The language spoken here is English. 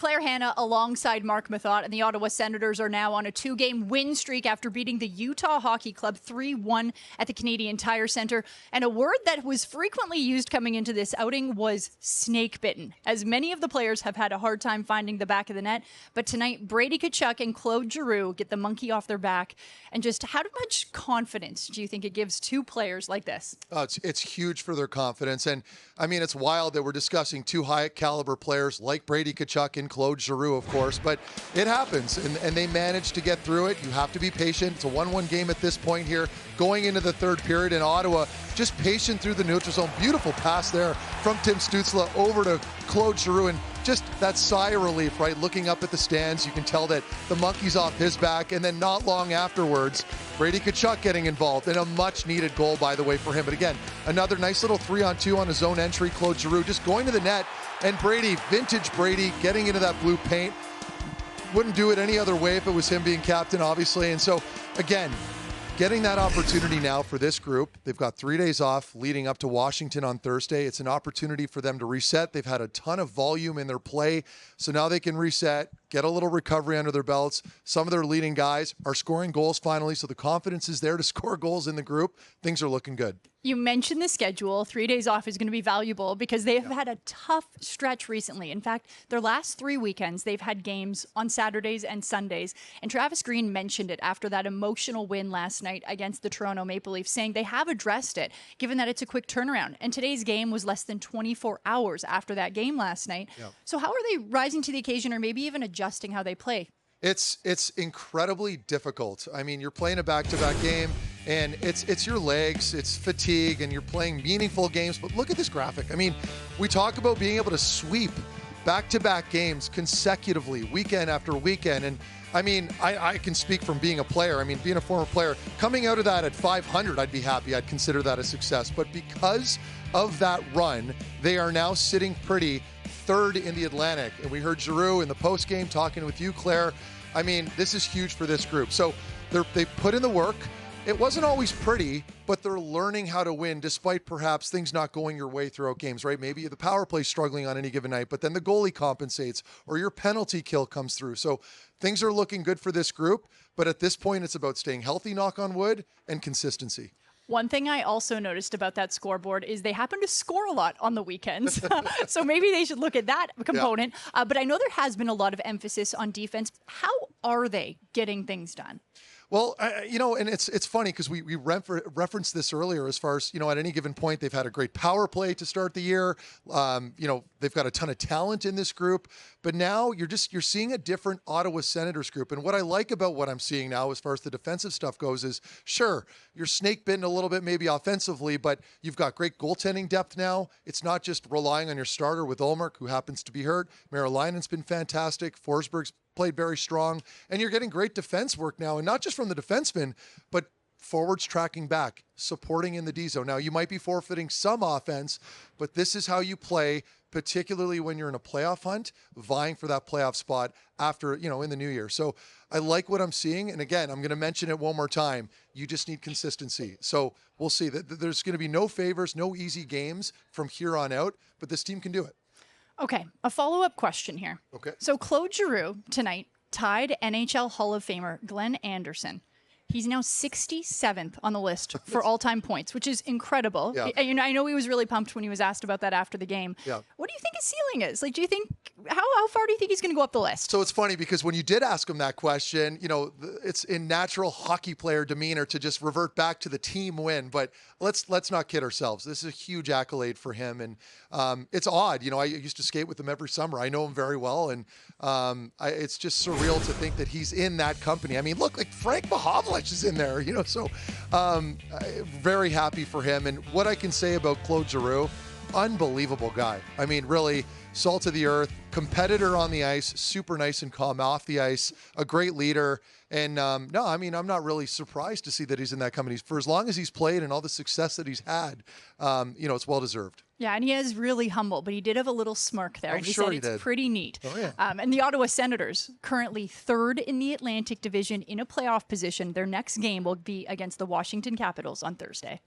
Claire Hanna alongside Marc Methot, and the Ottawa Senators are now on a 2-game win streak after beating the Utah Hockey Club 3-1 at the Canadian Tire Centre. And a word that was frequently used coming into this outing was snake bitten, as many of the players have had a hard time finding the back of the net. But tonight, Brady Tkachuk and Claude Giroux get the monkey off their back. And just how much confidence do you think it gives two players like this? Oh, it's huge for their confidence. And I mean, it's wild that we're discussing two high caliber players like Brady Tkachuk and Claude Giroux, of course, but it happens, and they managed to get through it. You have to be patient. It's a 1-1 game at this point here, going into the third period in Ottawa. Just patient through the neutral zone. Beautiful pass there from Tim Stützle over to Claude Giroux, and just that sigh of relief, right? Looking up at the stands, you can tell that the monkey's off his back, and then not long afterwards, Brady Tkachuk getting involved in a much-needed goal, by the way, for him. But again, another nice little 3-on-2 on his own entry. Claude Giroux just going to the net, and Brady, vintage Brady, getting into that blue paint. Wouldn't do it any other way if it was him being captain, obviously. And so, again, getting that opportunity now for this group. They've got 3 days off leading up to Washington on Thursday. It's an opportunity for them to reset. They've had a ton of volume in their play, so now they can reset, get a little recovery under their belts. Some of their leading guys are scoring goals finally, so the confidence is there to score goals in the group. Things are looking good. You mentioned the schedule. 3 days off is going to be valuable because they have had a tough stretch recently. In fact, their last 3 weekends, they've had games on Saturdays and Sundays. And Travis Green mentioned it after that emotional win last night against the Toronto Maple Leafs, saying they have addressed it, given that it's a quick turnaround. And today's game was less than 24 hours after that game last night. So how are they rising to the occasion, or maybe even adjusting how they play? It's incredibly difficult. I mean, you're playing a back-to-back game, and it's your legs, it's fatigue, and you're playing meaningful games. But look at this graphic. I mean, we talk about being able to sweep back-to-back games consecutively, weekend after weekend. And I mean, I can speak from being a player. I mean, being a former player, coming out of that at 500, I'd be happy. I'd consider that a success. But because of that run, they are now sitting pretty third in the Atlantic. And we heard Giroux in the post-game talking with you, Claire. I mean, this is huge for this group. So they put in the work. It wasn't always pretty, but they're learning how to win despite perhaps things not going your way throughout games, right? Maybe the power play struggling on any given night, but then the goalie compensates or your penalty kill comes through. So things are looking good for this group, but at this point, it's about staying healthy, knock on wood, and consistency. One thing I also noticed about that scoreboard is they happen to score a lot on the weekends. So maybe they should look at that component. Yeah. But I know there has been a lot of emphasis on defense. How are they getting things done? Well, you know, and it's funny because we referenced this earlier as far as, you know, at any given point, they've had a great power play to start the year. You know, they've got a ton of talent in this group. But now you're seeing a different Ottawa Senators group. And what I like about what I'm seeing now as far as the defensive stuff goes is, sure, you're snake bitten a little bit maybe offensively, but you've got great goaltending depth now. It's not just relying on your starter with Ulmark, who happens to be hurt. Marilainen's been fantastic. Forsberg's played very strong, and you're getting great defense work now, and not just from the defensemen, but forwards tracking back, supporting in the D zone. Now, you might be forfeiting some offense, but this is how you play, particularly when you're in a playoff hunt, vying for that playoff spot after, you know, in the new year. So I like what I'm seeing, and again, I'm going to mention it one more time. You just need consistency. So we'll see. There's going to be no favors, no easy games from here on out, but this team can do it. Okay, a follow-up question here. Okay. So Claude Giroux tonight tied NHL Hall of Famer Glenn Anderson. He's now 67th on the list for all-time points, which is incredible. Yeah. And I know he was really pumped when he was asked about that after the game. Yeah. What do you think his ceiling is? Like, do you think, how far do you think he's going to go up the list? So it's funny because when you did ask him that question, you know, it's in natural hockey player demeanor to just revert back to the team win. But let's not kid ourselves. This is a huge accolade for him. And it's odd. You know, I used to skate with him every summer. I know him very well. And it's just surreal to think that he's in that company. I mean, look, like Frank Mahovlich is in there, you know, so very happy for him. And what I can say about Claude Giroux, unbelievable guy. I mean, really salt of the earth, competitor on the ice, super nice and calm off the ice, a great leader. And no, I mean, I'm not really surprised to see that he's in that company. For as long as he's played and all the success that he's had, you know, it's well-deserved. Yeah, and he is really humble, but he did have a little smirk there. And he sure said he it's did. pretty neat. Oh, yeah. And the Ottawa Senators, currently third in the Atlantic Division in a playoff position. Their next game will be against the Washington Capitals on Thursday.